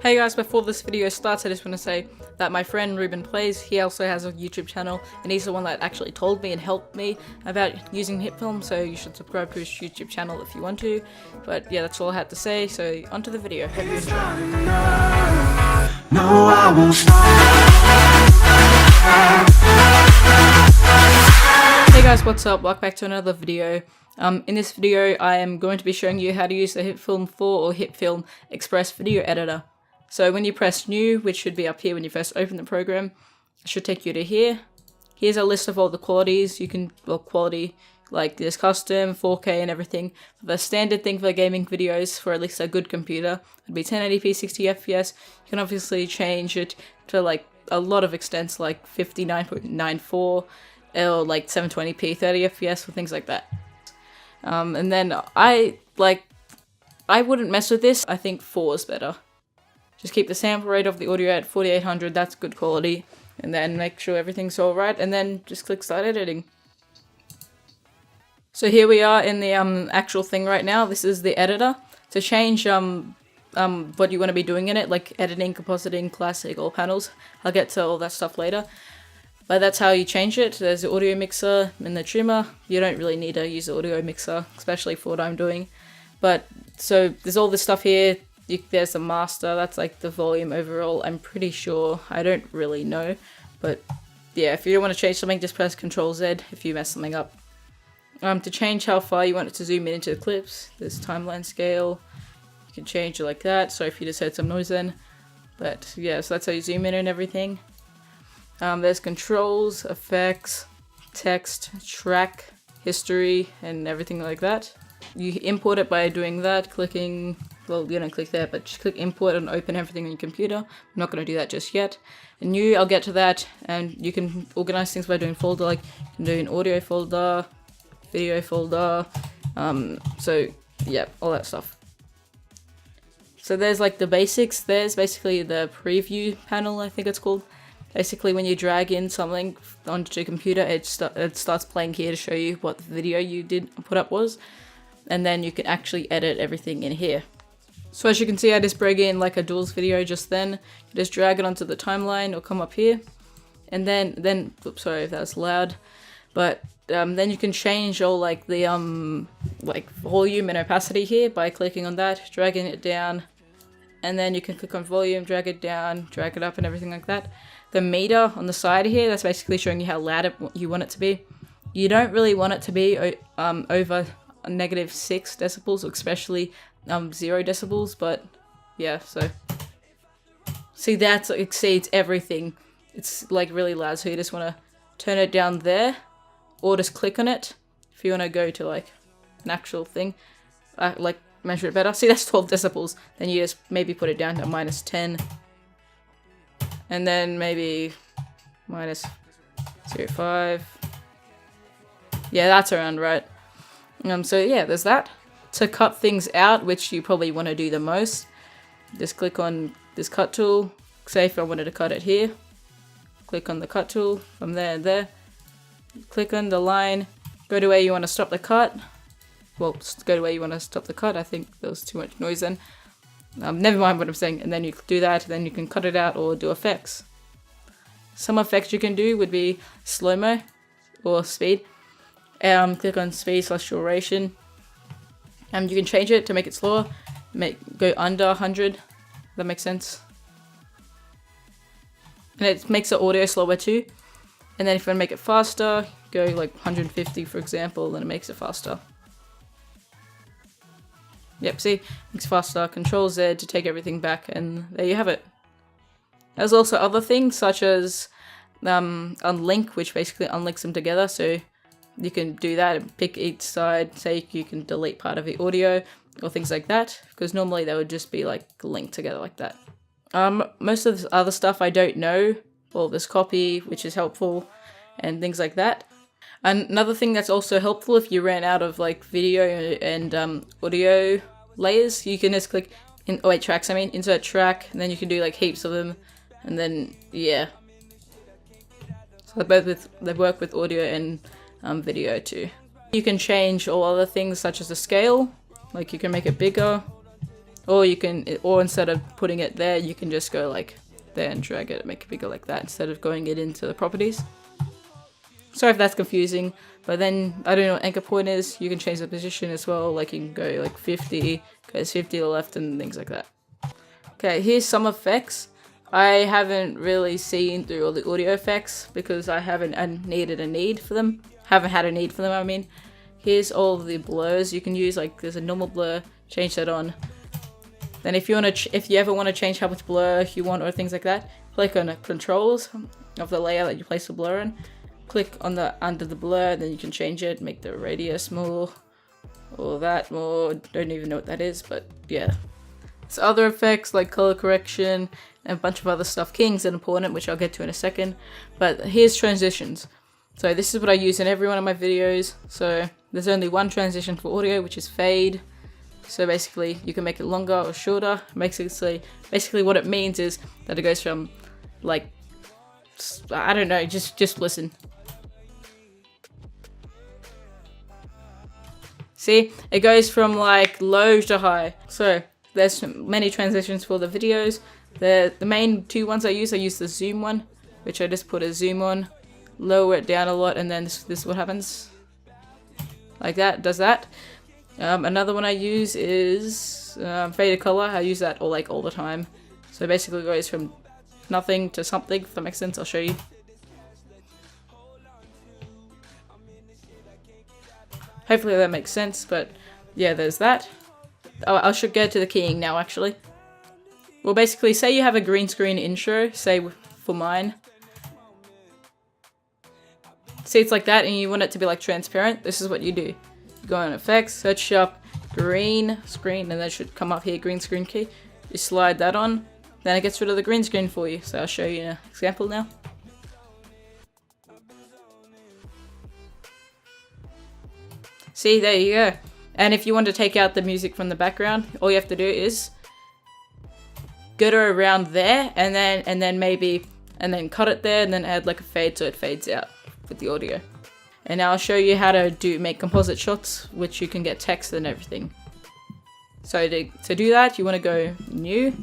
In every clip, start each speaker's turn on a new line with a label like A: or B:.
A: Hey guys, before this video starts, I just want to say that my friend Ruben Plays, he also has a YouTube channel, and he's the one that actually told me and helped me about using Hitfilm, so you should subscribe to his YouTube channel if you want to. But yeah, that's all I had to say, so onto the video. Hope you enjoy. No, I won't stop. Hey guys, what's up? Welcome back to another video. In this video, I am going to be showing you how to use the Hitfilm 4 or Hitfilm Express video editor. So when you press new, which should be up here when you first open the program, it should take you to here. Here's a list of all the qualities you can, well, quality, like there's custom, 4K and everything. The standard thing for gaming videos for at least a good computer would be 1080p 60 FPS. You can obviously change it to like a lot of extents like 59.94 or like 720p 30 FPS or things like that. And then I wouldn't mess with this. I think 4 is better. Just keep the sample rate of the audio at 4800, that's good quality. And then make sure everything's alright, and then just click start editing. So here we are in the actual thing right now. This is the editor. To change what you want to be doing in it, like editing, compositing, classic, all panels. I'll get to all that stuff later. But that's how you change it. There's the audio mixer and the trimmer. You don't really need to use the audio mixer, especially for what I'm doing. But, so there's all this stuff here. There's the master, that's like the volume overall, I'm pretty sure. I don't really know. But yeah, if you don't want to change something, just press Ctrl Z if you mess something up. To change how far you want it to zoom in into the clips, there's timeline scale. You can change it like that. Sorry if you just heard some noise then. But yeah, so that's how you zoom in and everything. There's controls, effects, text, track, history, and everything like that. You import it by doing that, clicking, well, you don't click there, but just click import and open everything on your computer. I'm not going to do that just yet. And new, I'll get to that, and you can organize things by doing folder, like you can do an audio folder, video folder, so yeah, all that stuff. So there's like the basics. There's basically the preview panel, I think it's called. Basically, when you drag in something onto your computer, it starts playing here to show you what the video you did put up was. And then you can actually edit everything in here. So as you can see, I just bring in like a duels video just then. You just drag it onto the timeline or come up here. And then oops, sorry if that was loud. But then you can change all like the like volume and opacity here by clicking on that, dragging it down. And then you can click on volume, drag it down, drag it up and everything like that. The meter on the side here, that's basically showing you how loud you want it to be. You don't really want it to be over -6 decibels, especially 0 decibels, but yeah, so see, that exceeds everything. It's like really loud, so you just want to turn it down there or just click on it if you want to go to like an actual thing, like measure it better. See, that's 12 decibels. Then you just maybe put it down to -10 and then maybe -0.5. Yeah, that's around right. So yeah, there's that. To cut things out, which you probably want to do the most, just click on this cut tool. Say if I wanted to cut it here, click on the cut tool from there and there. Click on the line, go to where you want to stop the cut. Well, just go to where you want to stop the cut. I think there was too much noise then. Never mind what I'm saying. And then you do that, then you can cut it out or do effects. Some effects you can do would be slow-mo or speed. Click on speed / duration. You can change it to make it slower, go under 100, that makes sense. And it makes the audio slower too. And then if you want to make it faster, go like 150 for example, then it makes it faster. Yep, see, makes it faster, Ctrl Z to take everything back, and there you have it. There's also other things such as unlink, which basically unlinks them together, so you can do that and pick each side, say you can delete part of the audio or things like that, because normally they would just be like linked together like that. Most of this other stuff I don't know, well, there's copy, which is helpful, and things like that. Another thing that's also helpful if you ran out of like video and audio layers, you can just click in, oh wait, tracks, I mean, insert track, and then you can do like heaps of them, and then yeah. So they work with audio and video too. You can change all other things such as the scale, like you can make it bigger, Or you can, or instead of putting it there, you can just go like there and drag it, make it bigger like that instead of going it into the properties. Sorry if that's confusing, but then I don't know what anchor point is. You can change the position as well, like you can go like 50, goes 50 to the left and things like that. Okay, here's some effects. I haven't really seen through all the audio effects because I haven't needed a need for them. Haven't had a need for them, I mean. Here's all the blurs you can use, like there's a normal blur, change that on. Then if you ever want to change how much blur you want or things like that, click on the controls of the layer that you place the blur in. Click on the under the blur, then you can change it, make the radius more, or that more. Don't even know what that is, but yeah. So other effects like color correction and a bunch of other stuff. Keying's important, which I'll get to in a second. But here's transitions. So this is what I use in every one of my videos. So there's only one transition for audio, which is fade. So basically you can make it longer or shorter. Basically what it means is that it goes from like, I don't know, just listen. See, it goes from like low to high. So there's many transitions for the videos. The main two ones I use the zoom one, which I just put a zoom on, lower it down a lot, and then this is what happens. Like that, does that. Another one I use is faded color. I use that all the time. So basically it goes from nothing to something, if that makes sense. I'll show you. Hopefully that makes sense, but yeah, there's that. Oh, I should go to the keying now, actually. Well, basically, say you have a green screen intro, say for mine. See, it's like that, and you want it to be like transparent. This is what you do. You go on effects, search up green screen, and that should come up here, green screen key. You slide that on, then it gets rid of the green screen for you. So I'll show you an example now. See, there you go. And if you want to take out the music from the background, all you have to do is go to around there, and then cut it there, and then add like a fade so it fades out with the audio. And now I'll show you how to make composite shots, which you can get text and everything. So to do that, you want to go new,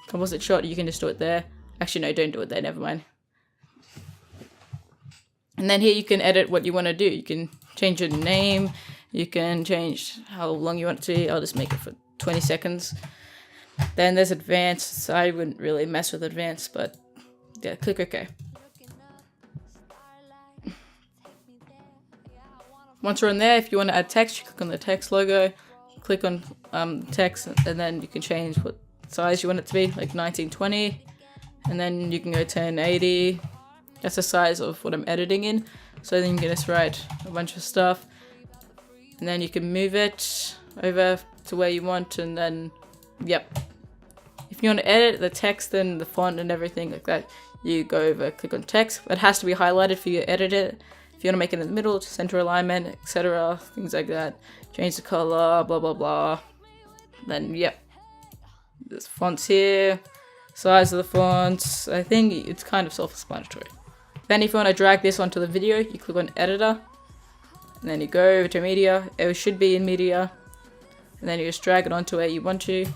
A: composite shot, you can just do it there. Actually, no, don't do it there, never mind. And then here you can edit what you want to do. You can change your name, you can change how long you want it to be. I'll just make it for 20 seconds. Then there's advanced, so I wouldn't really mess with advanced, but yeah, click OK. Once you're in there, if you want to add text, you click on the text logo, click on text, and then you can change what size you want it to be, like 1920, and then you can go 1080. That's the size of what I'm editing in. So then you can just write a bunch of stuff, and then you can move it over to where you want, and then, yep. If you want to edit the text and the font and everything like that, you go over, click on text. It has to be highlighted for you to edit it. If you want to make it in the middle, center alignment, etc., things like that. Change the color, blah, blah, blah. Then, yep. There's fonts here. Size of the fonts. I think it's kind of self-explanatory. Then if you want to drag this onto the video, you click on editor. And then you go over to media. It should be in media. And then you just drag it onto where you want to.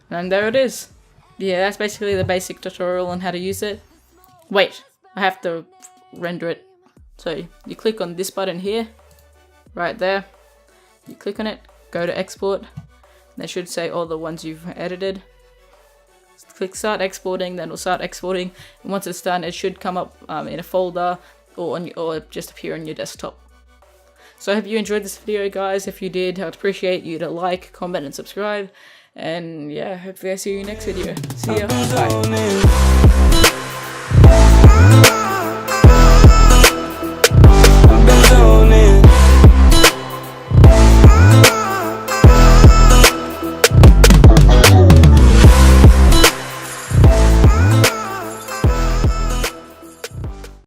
A: And there it is. Yeah, that's basically the basic tutorial on how to use it. Wait, I have to render it. So you click on this button here, right there. You click on it, go to export. And it should say all the ones you've edited. Click start exporting, then it'll start exporting. And once it's done, it should come up in a folder or just appear on your desktop. So I hope you enjoyed this video, guys. If you did, I'd appreciate you to like, comment, and subscribe. And yeah, hopefully I see you next video. See ya. Bye.